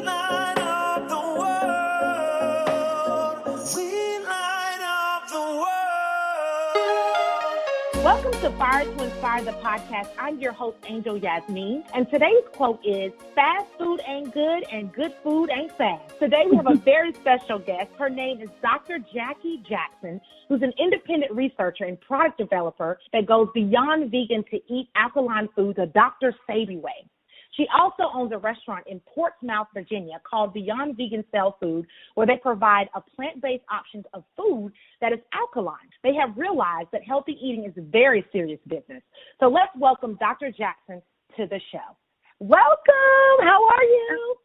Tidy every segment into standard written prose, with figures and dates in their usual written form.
light up the world. We light up the world. Welcome to Fire to Inspire, the podcast. I'm your host, Angel Yasmin, and today's quote is, fast food ain't good and good food ain't fast. Today we have a very special guest. Her name is Dr. Jackie Jackson, who's an independent researcher and product developer that goes beyond vegan to eat alkaline foods a Dr. Sebi way. She also owns a restaurant in Portsmouth, Virginia called Beyond Vegan Cell Food, where they provide a plant-based option of food that is alkaline. They have realized that healthy eating is a very serious business. So let's welcome Dr. Jackson to the show. Welcome. How are you?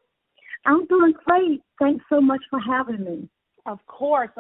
I'm doing great. Thanks so much for having me. Of course.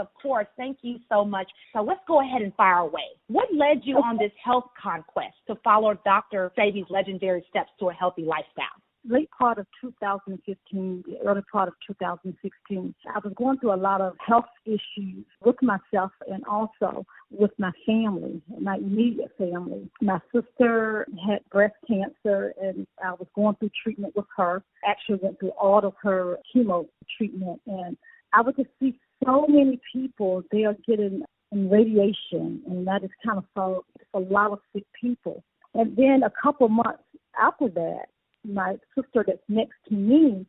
Thank you so much. So let's go ahead and fire away. What led you on this health conquest to follow Dr. Sebi's legendary steps to a healthy lifestyle? Late part of 2015, the early part of 2016, I was going through a lot of health issues with myself and also with my family, my immediate family. My sister had breast cancer, and I was going through treatment with her. Actually went through all of her chemo treatment, and I would just see so many people, they are getting radiation, and that is kind of for a lot of sick people. And then a couple months after that, my sister that's next to me,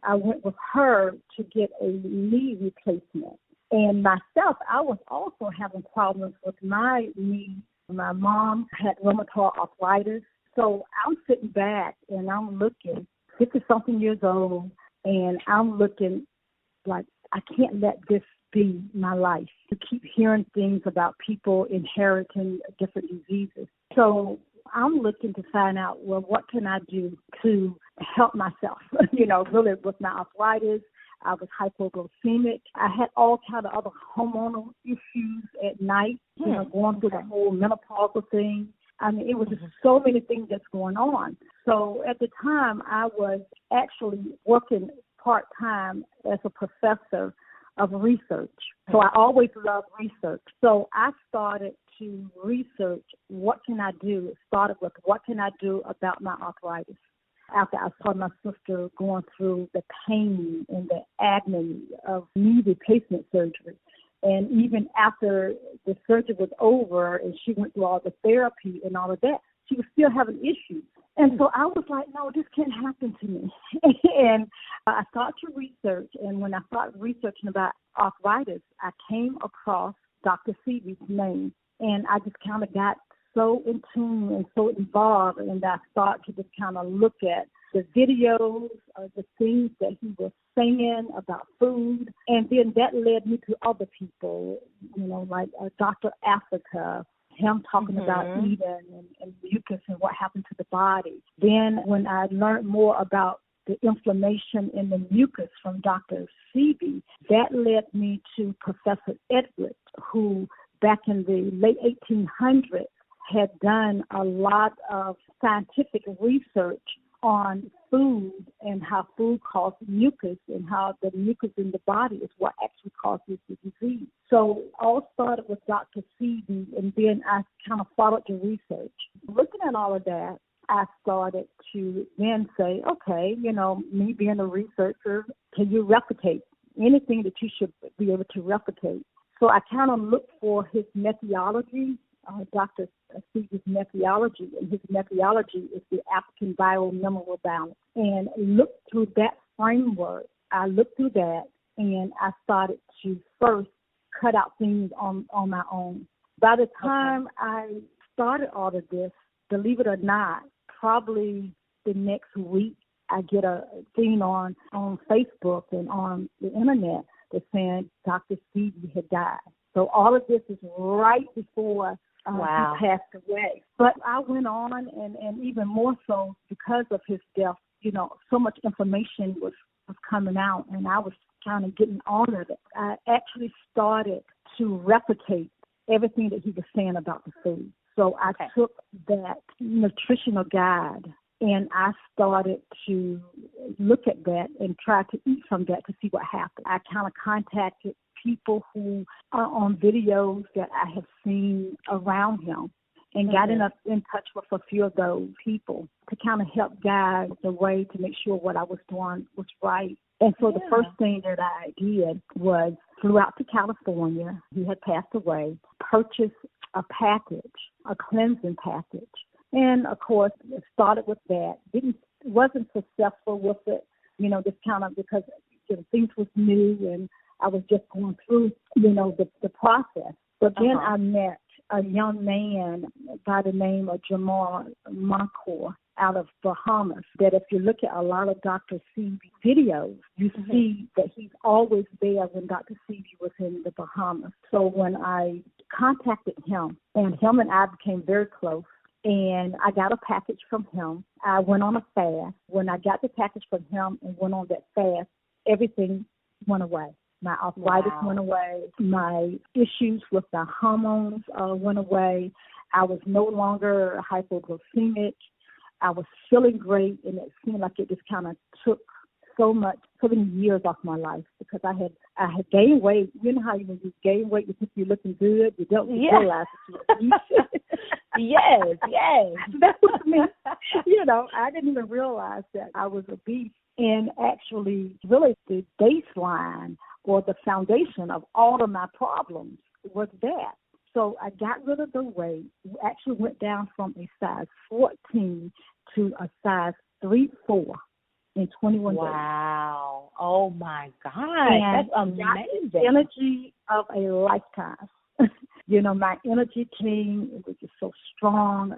I went with her to get a knee replacement. And myself, I was also having problems with my knee. My mom had rheumatoid arthritis. So I'm sitting back and I'm looking, 50-something years old, and I'm looking like, I can't let this be my life. To keep hearing things about people inheriting different diseases. So I'm looking to find out, well, what can I do to help myself? Really with my arthritis, I was hypoglycemic. I had all kind of other hormonal issues at night, going through the whole menopausal thing. I mean, it was just so many things that's going on. So at the time, I was actually working part-time as a professor of research. So I always loved research. So I started to research what can I do. It started with what can I do about my arthritis. After I saw my sister going through the pain and the agony of knee replacement surgery. And even after the surgery was over and she went through all the therapy and all of that, she was still having issues. And so I was like, no, this can't happen to me. And I started to research. And when I started researching about arthritis, I came across Dr. Sebi's name. And I just kind of got so in tune and so involved. And I started to just kind of look at the videos, the things that he was saying about food. And then that led me to other people, like Dr. Africa, him talking about eating and mucus and what happened to the body. Then when I learned more about the inflammation in the mucus from Dr. Sebi, that led me to Professor Edwards, who back in the late 1800s had done a lot of scientific research on food and how food causes mucus and how the mucus in the body is what actually causes the disease. So all started with Dr. Sebi, and then I kind of followed the research. Looking at all of that, I started to then say, okay, me being a researcher, can you replicate anything that you should be able to replicate? So I kind of looked for his methodology, Dr. Sebi's methodology, and his methodology is the African Biomineral Balance. And looked through that framework. I looked through that, and I started to first cut out things on my own. By the time I started all of this, believe it or not, probably the next week, I get a thing on Facebook and on the internet that's saying Dr. Sebi had died. So all of this is right before he passed away. But I went on, and even more so because of his death, so much information was coming out, and I was kind of getting on of it. I actually started to replicate everything that he was saying about the food. So I took that nutritional guide and I started to look at that and try to eat from that to see what happened. I kind of contacted people who are on videos that I have seen around him. and got in touch with a few of those people to kind of help guide the way to make sure what I was doing was right. And so the first thing that I did was flew out to California. He had passed away, purchased a package, a cleansing package. And, of course, it started with that. Wasn't successful with it, just kind of because things was new and I was just going through, the process. But then I met a young man by the name of Jamal Mancor out of Bahamas, that if you look at a lot of Dr. Sebi videos, you see that he's always there when Dr. Sebi was in the Bahamas. So when I contacted him, and I became very close, and I got a package from him. I went on a fast. When I got the package from him and went on that fast, everything went away. My arthritis went away. My issues with the hormones went away. I was no longer hypoglycemic. I was feeling great, and it seemed like it just kind of took so many years off my life because I had gained weight. You know how when you gain weight, you think you're looking good. You don't realize that you're obese. Yes. That's what I mean. I didn't even realize that I was obese. And actually, really, the baseline or the foundation of all of my problems was that. So I got rid of the weight. Actually went down from a size 14 to a size 3-4 in 21 days. Wow. Oh, my God. That's amazing. The energy of a lifetime. My energy came. It was just so strong.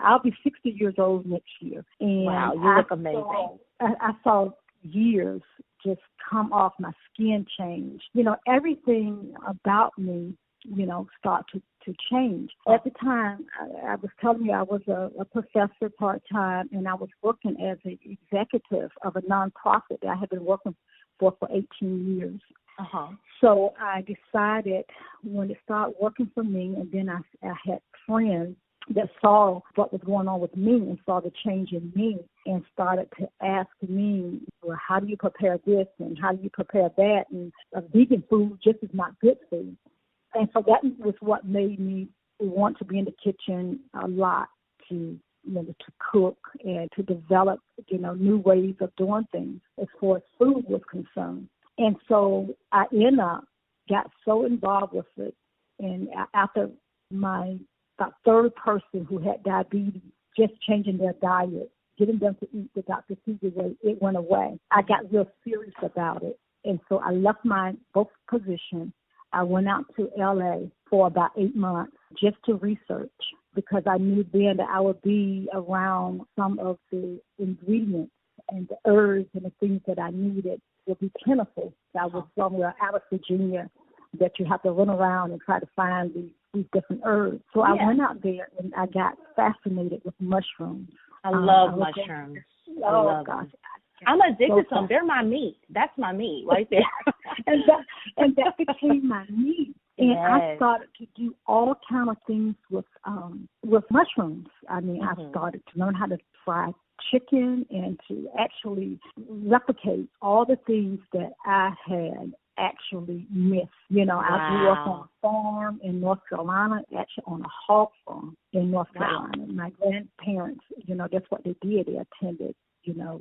I'll be 60 years old next year. And wow, you look amazing. I saw years just come off. My skin change. Everything about me, start to change. At the time, I was telling you I was a professor part-time, and I was working as an executive of a nonprofit that I had been working for 18 years. So I decided when it started working for me, and then I had friends that saw what was going on with me and saw the change in me and started to ask me, well, how do you prepare this and how do you prepare that? And vegan food just is not good food. And so that was what made me want to be in the kitchen a lot, to cook and to develop, new ways of doing things as far as food was concerned. And so I got so involved with it. And after about third person who had diabetes, just changing their diet, getting them to eat the Dr. Sebi way, it went away. I got real serious about it. And so I left my both position. I went out to L.A. for about 8 months just to research because I knew then that I would be around some of the ingredients and the herbs and the things that I needed would be plentiful. I was somewhere out of Virginia that you have to run around and try to find these different herbs. So I went out there and I got fascinated with mushrooms. I love mushrooms. Oh, gosh. I'm addicted to them. They're my meat. That's my meat right there. and that became my meat. And I started to do all kind of things with mushrooms. I mean, I started to learn how to fry chicken and to actually replicate all the things that I had actually missed. I grew up on a farm in North Carolina, actually on a hog farm in North Carolina. My grandparents, that's what they did. They attended,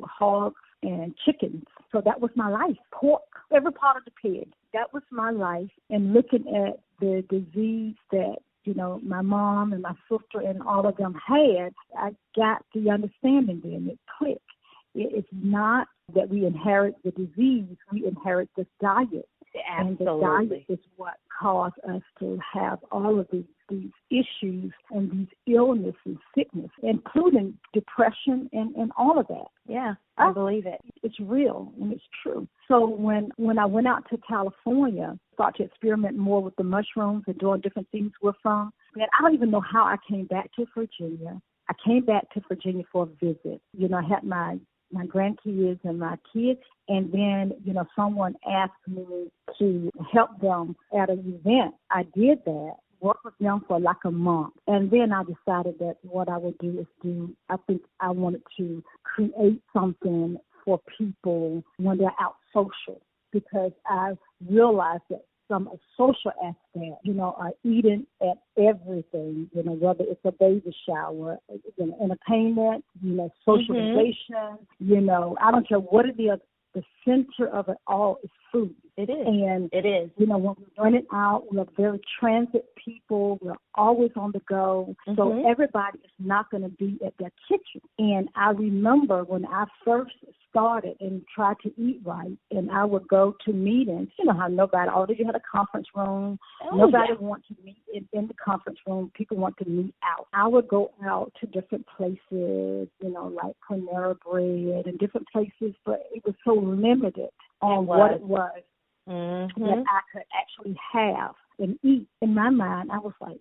hogs and chickens. So that was my life. Pork, every part of the pig. That was my life. And looking at the disease that, my mom and my sister and all of them had, I got the understanding then. It clicked. It's not that we inherit the disease. We inherit this diet. Absolutely. And the diet is what caused us to have all of these issues and these illness and sickness, including depression and all of that. Yeah, I believe it. It's real and it's true. So when I went out to California, started to experiment more with the mushrooms and doing different things with them, and I don't even know how I came back to Virginia. I came back to Virginia for a visit. I had my grandkids and my kids, and then, someone asked me to help them at an event. I did that, worked with them for like a month, and then I decided that what I would do is I think I wanted to create something for people when they're out social, because I realized that some social aspect, eating at everything, whether it's a baby shower, entertainment, socialization, I don't care what it is, the center of it all is food. It is. And it is. When we're running out, we're very transit people. We're always on the go. So everybody is not going to be at their kitchen. And I remember when I first started and tried to eat right, and I would go to meetings, how nobody, although you had a conference room, nobody wanted to meet in the conference room. People want to meet out. I would go out to different places, like Panera Bread and different places, but it was so limited on what it was that I could actually have and eat. In my mind, I was like,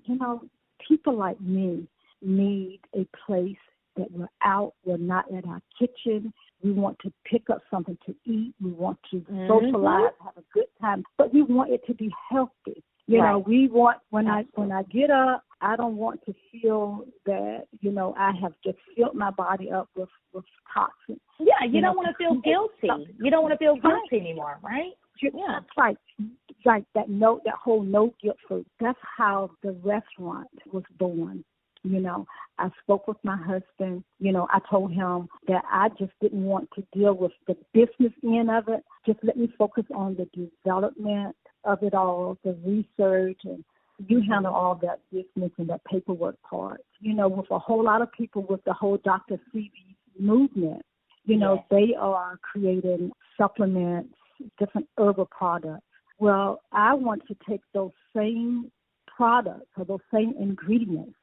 people like me need a place that we're out, we're not at our kitchen. We want to pick up something to eat. We want to socialize, have a good time, but we want it to be healthy. We want, when I get up, I don't want to feel that, I have just filled my body up with toxins. Yeah, you don't want to feel guilty. You don't want to feel guilty anymore, right? Yeah, it's like that whole no guilt food. That's how the restaurant was born. I spoke with my husband. I told him that I just didn't want to deal with the business end of it. Just let me focus on the development of it all, the research, and you handle all that business and that paperwork part. With a whole lot of people with the whole Dr. Sebi movement, they are creating supplements, different herbal products. Well, I want to take those same products or those same ingredients,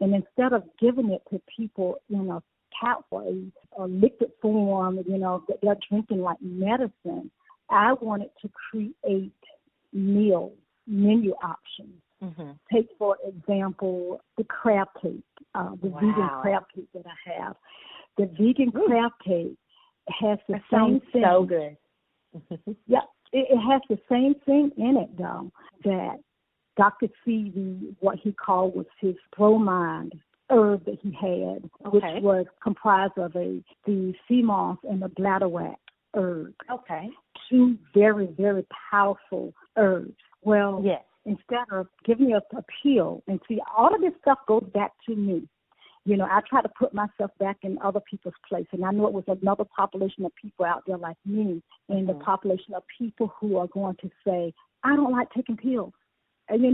and instead of giving it to people in a capsule or liquid form, that they're drinking like medicine, I wanted to create menu options. Take, for example, the crab cake, the vegan crab cake that I have. The vegan crab cake has the same thing. So good. Yeah, it has the same thing in it, though, that Dr. Sebi, what he called was his bromide herb that he had, which was comprised of the sea moss and the bladderwrack herb. Okay. Two very, very powerful herbs. Well, instead of giving me a pill, and see, all of this stuff goes back to me. I try to put myself back in other people's place, and I know it was another population of people out there like me, and the population of people who are going to say, I don't like taking pills. And,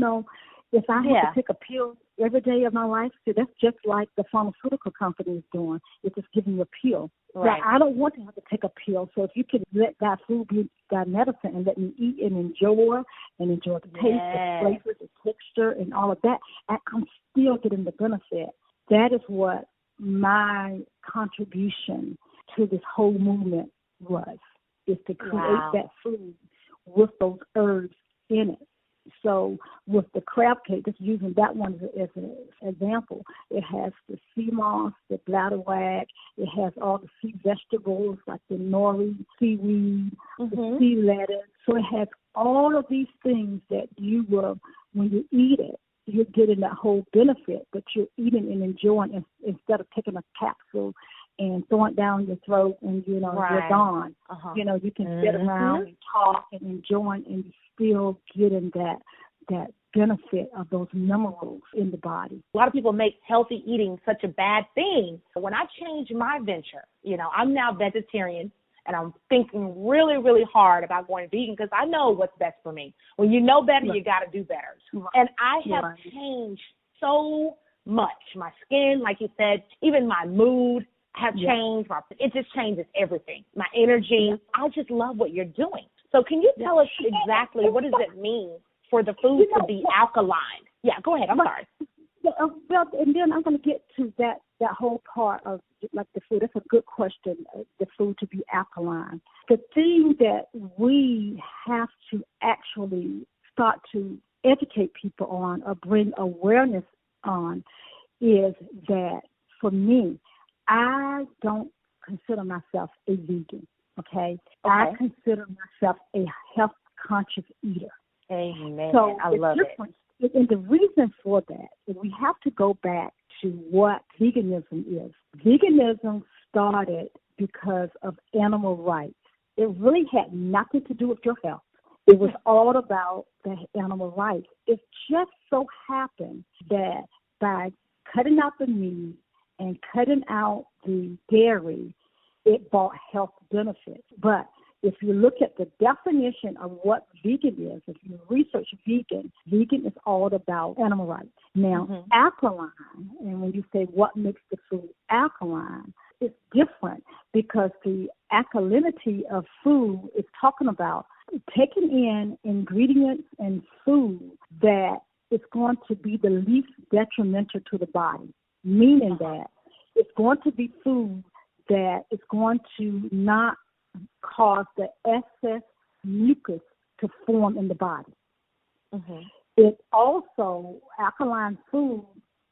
if I have to take a pill every day of my life, so that's just like the pharmaceutical company is doing. It's just giving you a pill. Right. So I don't want to have to take a pill. So if you can let that food be that medicine and let me eat and enjoy the taste, the flavor, the texture, and all of that, I'm still getting the benefit. That is what my contribution to this whole movement was, is to create that food with those herbs in it. So with the crab cake, just using that one as an example, it has the sea moss, the bladderwrack, it has all the sea vegetables like the nori, seaweed, the sea lettuce. So it has all of these things that you will, when you eat it, you're getting that whole benefit, but you're eating and enjoying instead of taking a capsule and throwing it down your throat and, you're gone. You can sit around and talk and enjoy, and you're still getting that benefit of those minerals in the body. A lot of people make healthy eating such a bad thing. When I changed my venture, I'm now vegetarian, and I'm thinking really, really hard about going vegan because I know what's best for me. When you know better, you got to do better. And I have changed so much. My skin, like you said, even my mood have changed. It just changes everything. My energy. I just love what you're doing. So can you tell us exactly what does it mean for the food to be alkaline? Yeah, go ahead. I'm sorry. Well, and then I'm going to get to that whole part of like the food. That's a good question, the food to be alkaline. The thing that we have to actually start to educate people on or bring awareness on is that for me, I don't consider myself a vegan, okay? I consider myself a health-conscious eater. Amen. So I love it. And the reason for that is we have to go back to what veganism is. Veganism started because of animal rights. It really had nothing to do with your health. It was all about the animal rights. It just so happened that by cutting out the meat and cutting out the dairy, it brought health benefits. But if you look at the definition of what vegan is, if you research vegan is all about animal rights. Now, alkaline, and when you say what makes the food alkaline, it's different because the alkalinity of food is talking about taking in ingredients and food that is going to be the least detrimental to the body, meaning that it's going to be food that is going to not cause the excess mucus to form in the body. It also, alkaline food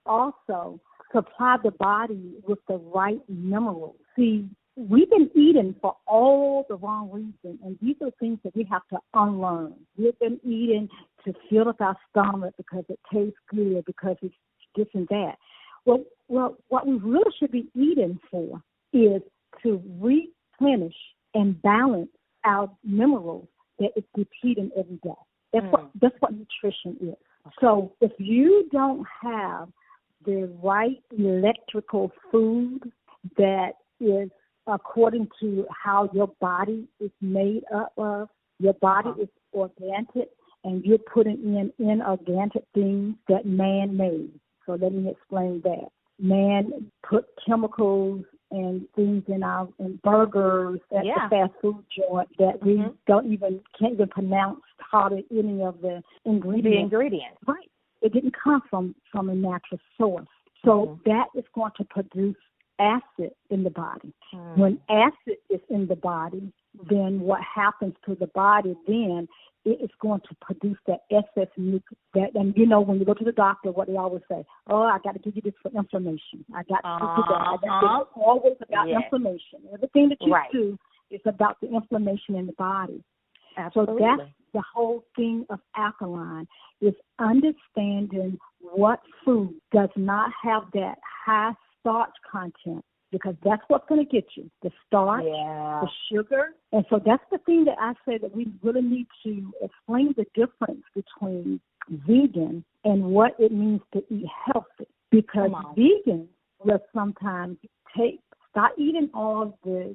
also supply the body with the right minerals. See, we've been eating for all the wrong reasons, and these are things that we have to unlearn. We've been eating to fill up our stomach because it tastes good, because it's this and that. Well, what we really should be eating for is to replenish and balance our minerals that is depleting every day. That's what nutrition is. So if you don't have the right electrical food that is according to how your body is made up of, your body is organic, and you're putting in inorganic things that man made. So let me explain that. Man put chemicals and things in burgers at the fast food joint that we can't even pronounce any of the ingredients. Right. It didn't come from a natural source. So that is going to produce acid in the body. When acid is in the body, then what happens to the body then, it is going to produce that excess mucus. And you know, when you go to the doctor, what they always say, I got to give you this for inflammation. I got to do that. It's always about inflammation. Everything that you do is about the inflammation in the body. Absolutely. So that's the whole thing of alkaline, is understanding what food does not have that high starch content, because that's what's going to get you, the starch, the sugar. And so that's the thing that I say that we really need to explain the difference between vegan and what it means to eat healthy. Because vegans will sometimes start eating all the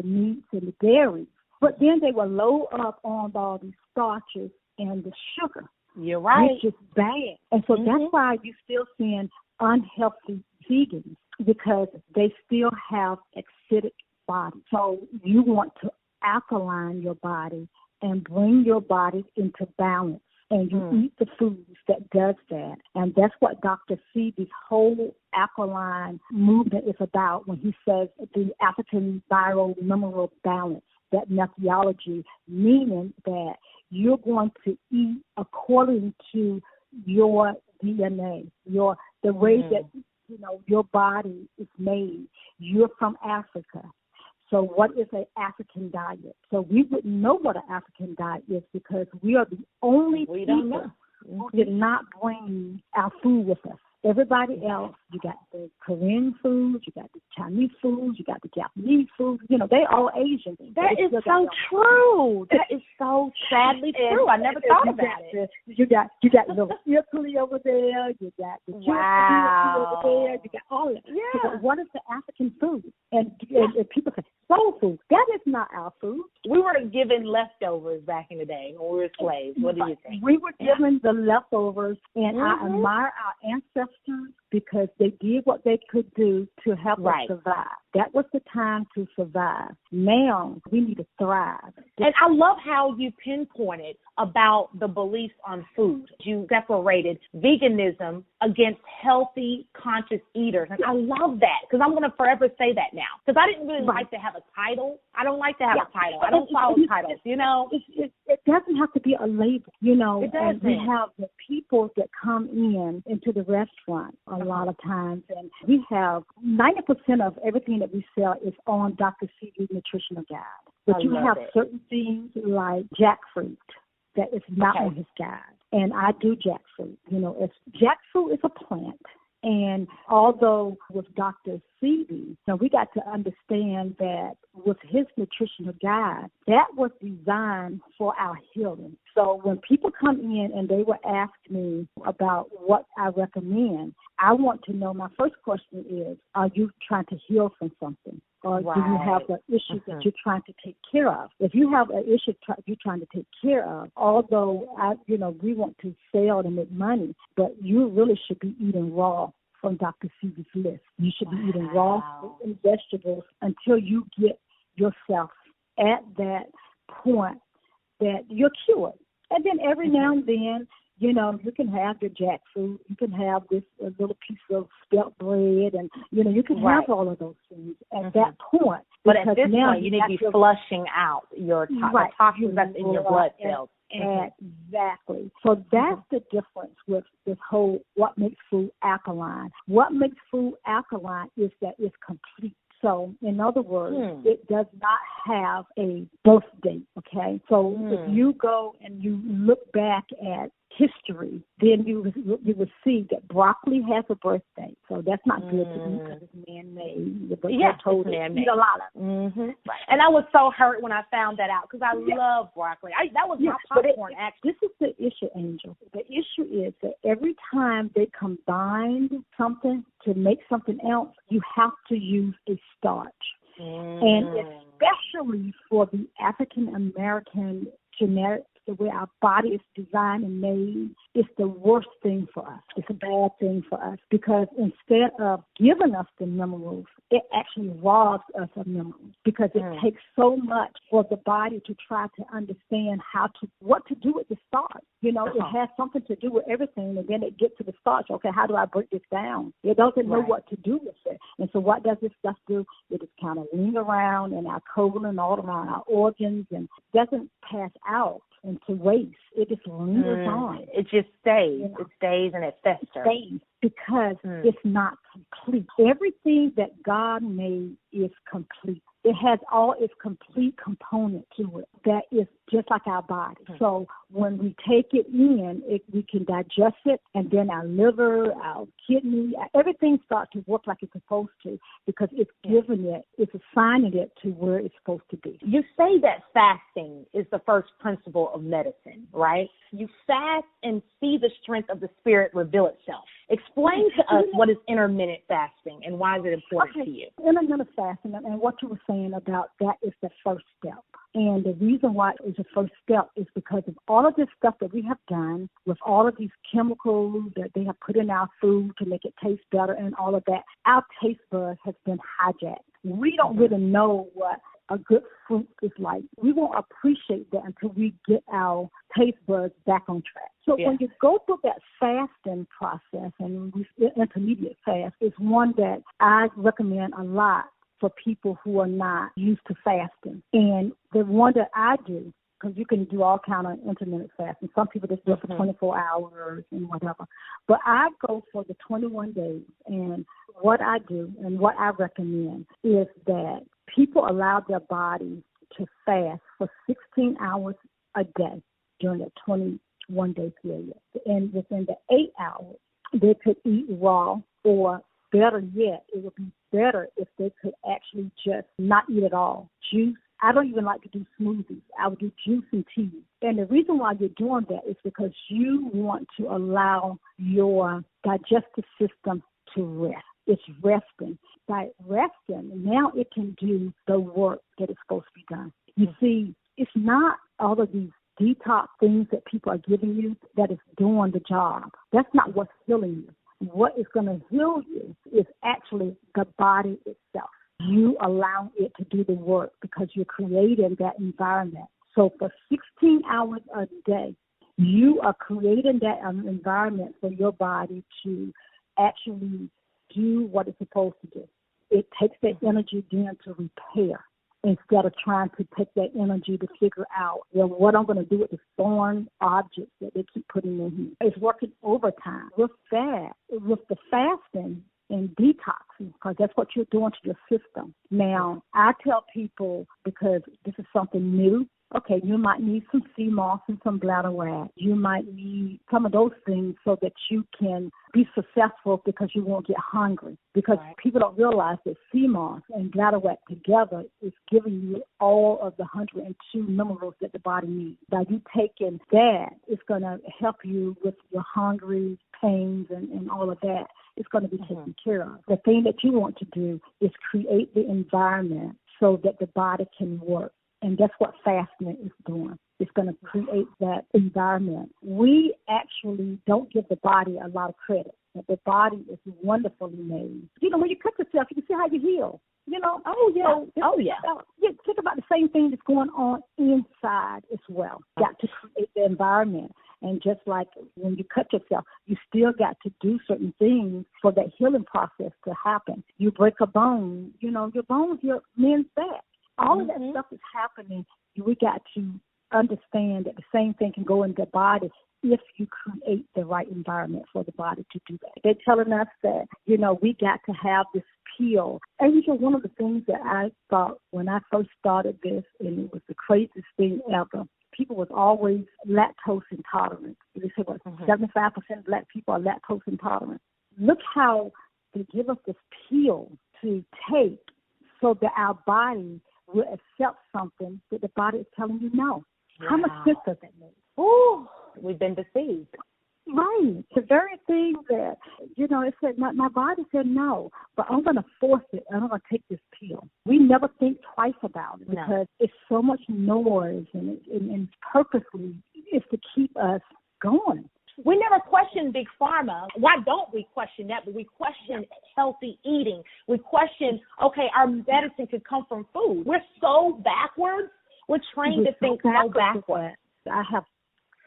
meats and the dairy, but then they will load up on all these starches and the sugar. You're right. Which is bad. And so that's why you're still seeing unhealthy vegans, because they still have acidic bodies. So you want to alkaline your body and bring your body into balance. And you eat the foods that does that. And that's what Dr. Sebi's whole alkaline movement is about when he says the African biomineral balance, that methodology, meaning that you're going to eat according to your DNA, the way that your body is made. You're from Africa. So what is an African diet? So we wouldn't know what an African diet is, because we are the only people who did not bring our food with us. Everybody else, you got the Korean food, you got the Chinese food, you got the Japanese food. They all Asian. That is so true. That is so sadly true. I never thought about it. You got little Italy over there. You got the over there. You got all of it. Yeah. So what is the African food? And people say soul food. That is not our food. We were given leftovers back in the day when we were slaves. What do you think? We were given the leftovers, and I admire our ancestors because they did what they could do to help us survive. That was the time to survive. Now we need to thrive. And I love how you pinpointed about the beliefs on food. You separated veganism against healthy, conscious eaters. And I love that, because I'm going to forever say that now. Because I didn't really like to have a title. I don't like to have a title. I don't follow titles, It doesn't have to be a label, It doesn't. And we have the people that come into the restaurant a lot of times, and we have 90% of everything that we sell is on Dr. Sebi's nutritional guide. But you have certain things like jackfruit that is not on his guide. And I do jackfruit. Jackfruit is a plant And although with Dr. Sebi, so we got to understand that with his nutritional guide, that was designed for our healing. So when people come in and they will ask me about what I recommend, I want to know, my first question is, are you trying to heal from something? Or do you have an issue that you're trying to take care of? If you have an issue you're trying to take care of, although we want to sell and make money, but you really should be eating raw from Dr. Sebi's list. You should be eating raw fruit and vegetables until you get yourself at that point that you're cured. And then every now and then, you can have your jackfruit, you can have this little piece of spelt bread, and, you can have all of those things at that point. But at this point, you need to be flushing out your toxins that's in your blood cells. Exactly. So that's the difference with this whole what makes food alkaline. What makes food alkaline is that it's complete. So, in other words, it does not have a birth date, okay? So if you go and you look back at history, then you will see that broccoli has a birth date. So that's not good to eat because it's man-made. But it's man-made. Eat a lot of it. Right. And I was so hurt when I found that out because I love broccoli. That was my popcorn, actually. This is the issue, Angel. The issue is that every time they combine something to make something else, you have to use a starch. And especially for the African American genetic, the way our body is designed and made, it's the worst thing for us. It's a bad thing for us because instead of giving us the minerals, it actually robs us of minerals because it takes so much for the body to try to understand what to do with the starch. It has something to do with everything, and then it gets to the starch. Okay, how do I break this down? It doesn't know what to do with it. And so what does this stuff do? It just kind of linger around in our colon, all around our organs, and doesn't pass out into waste. It just lingers on. It just stays. It stays and it festers. It stays because it's not complete. Everything that God made is complete. It has all its complete component to it that is just like our body. So when we take it in, we can digest it, and then our liver, our kidney, everything starts to work like it's supposed to because it's assigning it to where it's supposed to be. You say that fasting is the first principle of medicine, right? You fast and see the strength of the spirit reveal itself. Explain to us what is intermittent fasting and why is it important to you? Intermittent fasting, and what you were saying about that is the first step. And the reason why it is the first step is because of all of this stuff that we have done with all of these chemicals that they have put in our food to make it taste better and all of that. Our taste buds has been hijacked. We don't really know what a good fruit is like. We won't appreciate that until we get our taste buds back on track. So when you go through that fasting process, and intermediate fast is one that I recommend a lot for people who are not used to fasting. And the one that I do, because you can do all kind of intermittent fasting. Some people just do it for 24 hours and whatever. But I go for the 21 days. And what I do and what I recommend is that people allow their body to fast for 16 hours a day during that 21-day period. And within the 8 hours, they could eat raw, or better yet, it would be better if they could actually just not eat at all. Juice. I don't even like to do smoothies. I would do juice and tea. And the reason why you're doing that is because you want to allow your digestive system to rest. It's resting. By resting, now it can do the work that is supposed to be done. You see, it's not all of these detox things that people are giving you that is doing the job. That's not what's healing you. What is going to heal you is actually the body itself. You allow it to do the work because you're creating that environment. So for 16 hours a day, you are creating that environment for your body to actually do what it's supposed to do. It takes that energy then to repair instead of trying to take that energy to figure out, what I'm going to do with the foreign objects that they keep putting in here. It's working overtime. With that, with the fasting and detoxing, because that's what you're doing to your system. Now, I tell people, because this is something new, okay, you might need some sea moss and some bladder wax. You might need some of those things so that you can be successful because you won't get hungry. Because people don't realize that sea moss and bladderwrack together is giving you all of the 102 minerals that the body needs. By you taking that, it's going to help you with your hungry pains and all of that. It's going to be taken care of. The thing that you want to do is create the environment so that the body can work. And that's what fasting is doing. It's going to create that environment. We actually don't give the body a lot of credit. But the body is wonderfully made. When you cut yourself, you can see how you heal. Think about the same thing that's going on inside as well. Got to create the environment. And just like when you cut yourself, you still got to do certain things for that healing process to happen. You break a bone, your bones, your men's back. All of that stuff is happening. We got to understand that the same thing can go in the body if you create the right environment for the body to do that. They're telling us that, we got to have this peel. And one of the things that I thought when I first started this, and it was the craziest thing ever, people was always lactose intolerant. They say 75% of black people are lactose intolerant. Look how they give us this peel to take so that our body will accept something that the body is telling you no. Wow. How much sense does that make? Ooh, we've been deceived. Right. The very thing that, it said, my body said no, but I'm going to force it and I'm going to take this pill. We never think twice about it because it's so much noise and purposely it's to keep us going. We never question Big Pharma. Why don't we question that? But we question healthy eating. We question, our medicine could come from food. We're so backwards. We're trained to think so backwards. I have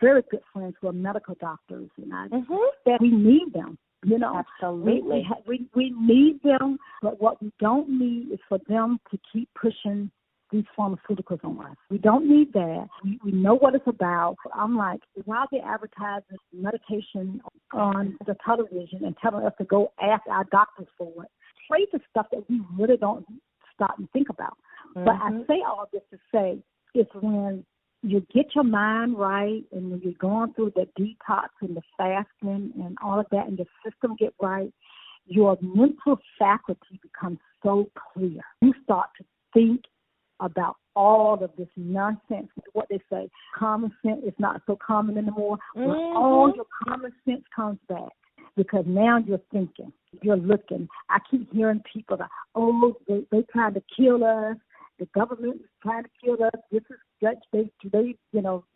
very good friends who are medical doctors, and that we need them. Absolutely. We need them, but what we don't need is for them to keep pushing these pharmaceuticals on us. We don't need that. We know what it's about. I'm like, why they advertising medication on the television and telling us to go ask our doctors for it? Crazy stuff that we really don't stop and think about. But I say all this to say it's when you get your mind right and when you're going through the detox and the fasting and all of that and your system get right, your mental faculty becomes so clear. You start to think about all of this nonsense, what they say, common sense is not so common anymore. All your common sense comes back because now you're thinking, you're looking. I keep hearing people that, they trying to kill us. The government is trying to kill us. This is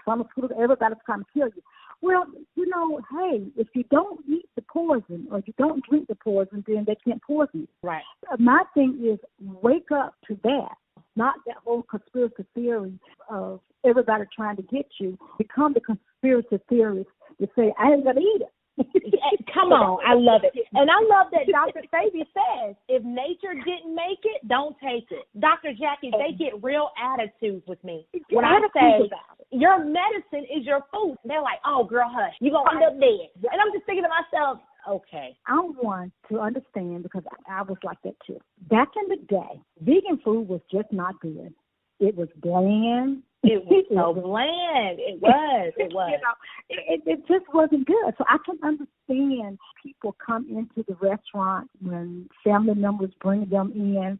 pharmaceutical, everybody's trying to kill you. Well, hey, if you don't eat the poison or you don't drink the poison, then they can't poison you. Right. My thing is wake up to that, not that whole conspiracy theory of everybody trying to get you. Become the conspiracy theorist to say, I ain't going to eat it. Come on, I love it. And I love that Dr. Sebi says, if nature didn't make it, don't take it. Dr. Jackie, they get real attitudes with me. When I say, your medicine is your food, they're like, oh, girl, hush, you're going to end up dead. And I'm just thinking to myself, okay. I want to understand because I was like that too. Back in the day, vegan food was just not good. It was bland. It was so bland. It was. It just wasn't good. So I can understand people come into the restaurant when family members bring them in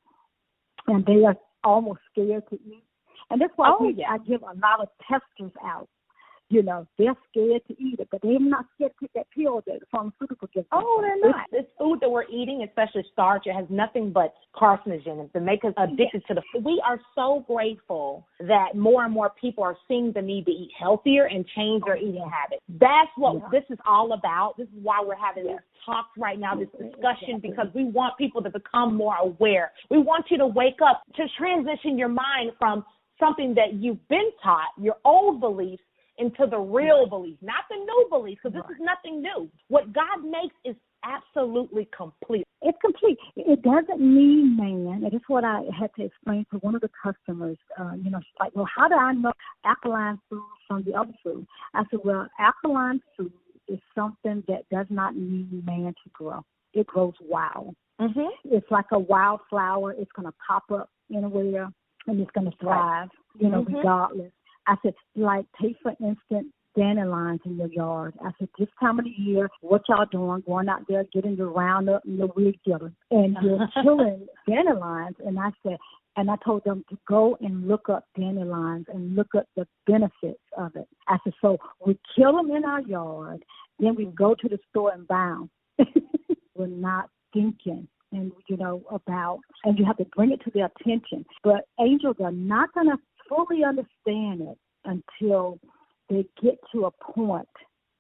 and they are almost scared to eat. And that's why I give a lot of testers out. They're scared to eat it, but they're not scared to take that pill that the pharmaceutical gives them. Oh, they're not. This food that we're eating, especially starch, it has nothing but carcinogens to make us addicted to the food. We are so grateful that more and more people are seeing the need to eat healthier and change their eating habits. That's what this is all about. This is why we're having this talk right now, this discussion, because we want people to become more aware. We want you to wake up, to transition your mind from something that you've been taught, your old beliefs, into the real belief, not the new belief, because this is nothing new. What God makes is absolutely complete. It's complete. It doesn't mean, man, and it's what I had to explain to one of the customers. She's like, well, how do I know alkaline food from the other food? I said, well, alkaline food is something that does not need man to grow. It grows wild. It's like a wildflower. It's going to pop up anywhere, and it's going to thrive, regardless. I said, like, take, for instance, dandelions in your yard. I said, this time of the year, what y'all doing? Going out there, getting your Roundup and your weed killer. And you're killing dandelions. And I said, and I told them to go and look up dandelions and look up the benefits of it. I said, so we kill them in our yard, then we go to the store and buy them. We're not thinking and, about, and you have to bring it to their attention. But angels are not going to fully understand it until they get to a point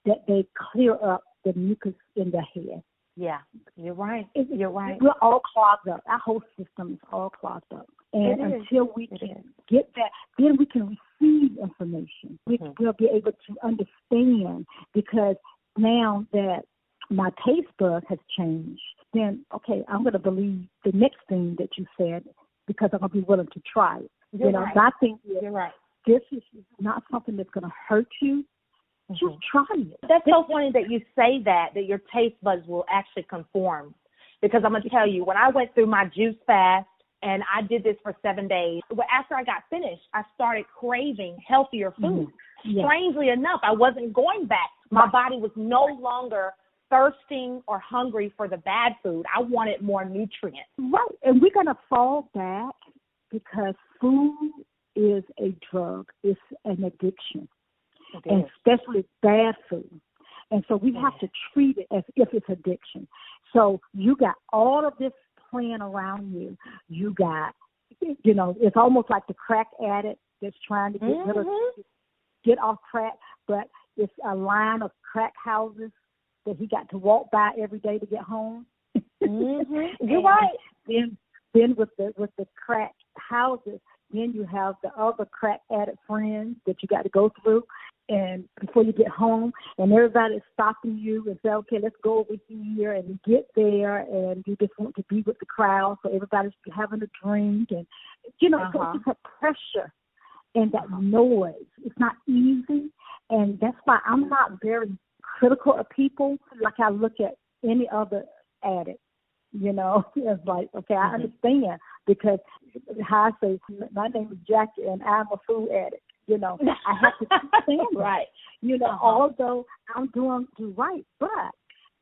that they clear up the mucus in their head. Yeah, you're right. You're right. We're all clogged up. Our whole system is all clogged up. And until we can get that, then we can receive information. We'll be able to understand, because now that my taste bud has changed, then, okay, I'm going to believe the next thing that you said, because I'm going to be willing to try it. You're right. My thing is, you're right. This is not something that's going to hurt you. Just try it. That's so funny that you say that your taste buds will actually conform. Because I'm going to tell you, when I went through my juice fast, and I did this for 7 days, but after I got finished, I started craving healthier food. Yeah. Strangely enough, I wasn't going back. My body was no longer thirsting or hungry for the bad food. I wanted more nutrients. Right, and we're going to fall back because food is a drug. It's an addiction, and especially bad food. And so we have to treat it as if it's addiction. So you got all of this playing around you. You got, it's almost like the crack addict that's trying to get off crack, but it's a line of crack houses that he got to walk by every day to get home. You're right. Then with the crack houses, then you have the other crack addict friends that you got to go through, and before you get home, and everybody's stopping you and say, okay, let's go over here, and you get there, and you just want to be with the crowd, so everybody's having a drink, and so it's a pressure and that noise. It's not easy, and that's why I'm not very critical of people like I look at any other addict. It's like, okay, I understand, because how I say, my name is Jackie and I'm a food addict. I have to understand right. Although I'm doing right, but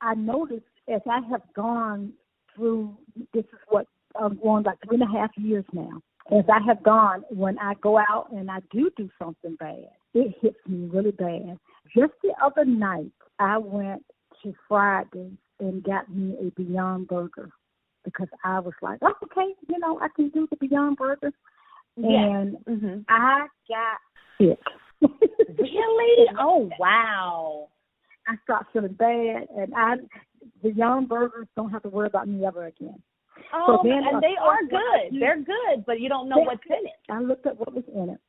I noticed as I have gone through, this is what I'm going like 3.5 years now. As I have gone, when I go out and I do something bad, it hits me really bad. Just the other night, I went to Fridays and got me a Beyond Burger, because I was like, oh, okay, I can do the Beyond Burger. Yeah. And I got sick. Really? Oh, wow. I started feeling bad, and Beyond Burgers don't have to worry about me ever again. Oh, so and they are good. They're good, but you don't know what's in it. I looked at what was in it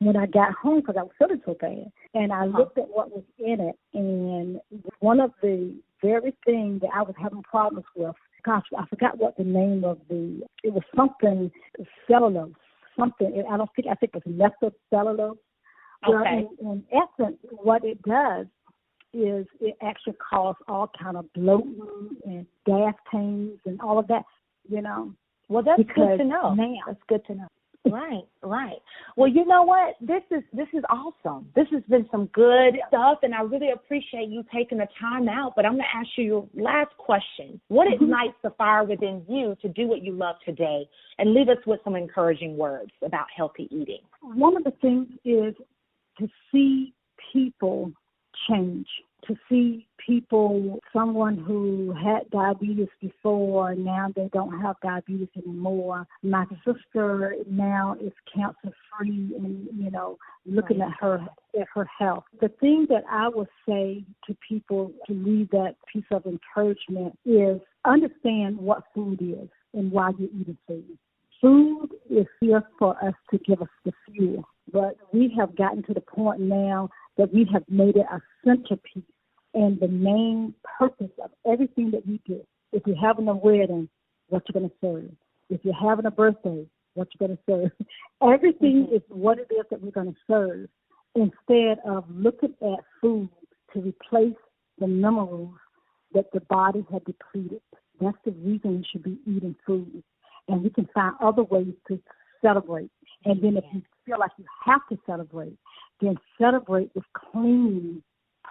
when I got home, because I was feeling so bad. And I looked at what was in it, and one of the very things that I was having problems with, gosh, I forgot what the name of it was something cellulose, something, I think it was methylcellulose. Okay. Well, in essence, what it does is it actually causes all kind of bloating and gas pains and all of that, Well, that's good to know. That's good to know. Right. Well, you know what? This is awesome. This has been some good stuff, and I really appreciate you taking the time out. But I'm going to ask you your last question. What ignites the fire within you to do what you love today? And leave us with some encouraging words about healthy eating. One of the things is to see people change, to see people, someone who had diabetes before, now they don't have diabetes anymore. My sister now is cancer-free and, looking at her health. The thing that I would say to people to leave that piece of encouragement is understand what food is and why you're eating food. Food is here for us to give us the fuel, but we have gotten to the point now that we have made it a centerpiece and the main purpose of everything that we do. If you're having a wedding, what you're going to serve. If you're having a birthday, what you're going to serve. Everything is what it is that we're going to serve, instead of looking at food to replace the minerals that the body had depleted. That's the reason we should be eating food. And we can find other ways to celebrate. And then if you feel like you have to celebrate, then celebrate with clean,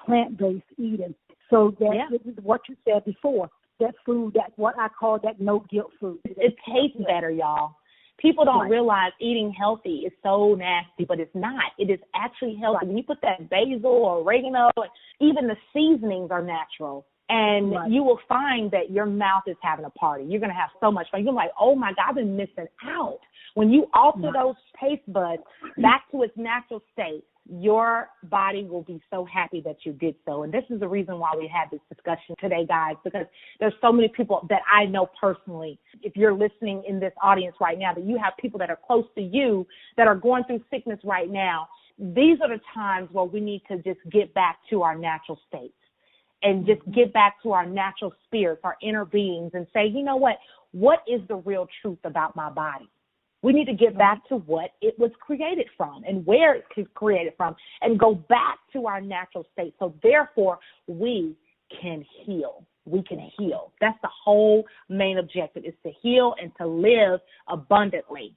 plant-based eating. So that this is what you said before. That food, that what I call that no-guilt food. It tastes better, y'all. People don't realize eating healthy is so nasty, but it's not. It is actually healthy. When you put that basil or oregano, even the seasonings are natural. And you will find that your mouth is having a party. You're going to have so much fun. You're like, oh, my God, I've been missing out. When you alter those taste buds back to its natural state, your body will be so happy that you did so. And this is the reason why we had this discussion today, guys, because there's so many people that I know personally. If you're listening in this audience right now, that you have people that are close to you that are going through sickness right now. These are the times where we need to just get back to our natural states and just get back to our natural spirits, our inner beings, and say, you know what is the real truth about my body? We need to get back to what it was created from and where it was created from and go back to our natural state. So therefore, we can heal. We can heal. That's the whole main objective, is to heal and to live abundantly.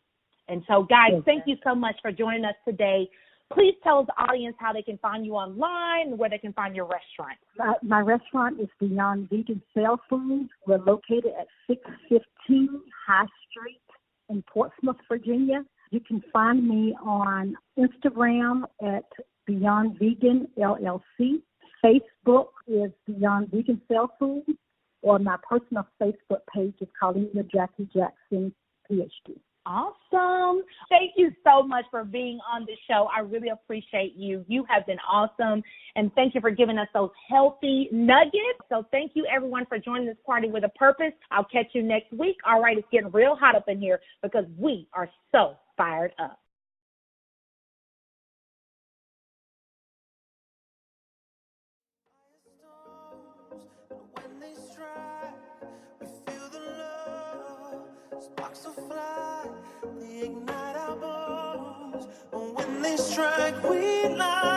And so, guys, thank you so much for joining us today. Please tell the audience how they can find you online and where they can find your restaurant. My restaurant is Beyond Vegan Cell Food. We're located at 615 High Street in Portsmouth, Virginia. You can find me on Instagram at Beyond Vegan LLC. Facebook is Beyond Vegan Cell Food, or my personal Facebook page is Colleen Jackie Jackson, PhD. Awesome. Thank you so much for being on the show. I really appreciate you. You have been awesome. And thank you for giving us those healthy nuggets. So thank you, everyone, for joining this party with a purpose. I'll catch you next week. All right, it's getting real hot up in here because we are so fired up. When they strike, we feel the love. Sparks will fly, they ignite our bones. When they strike, we light.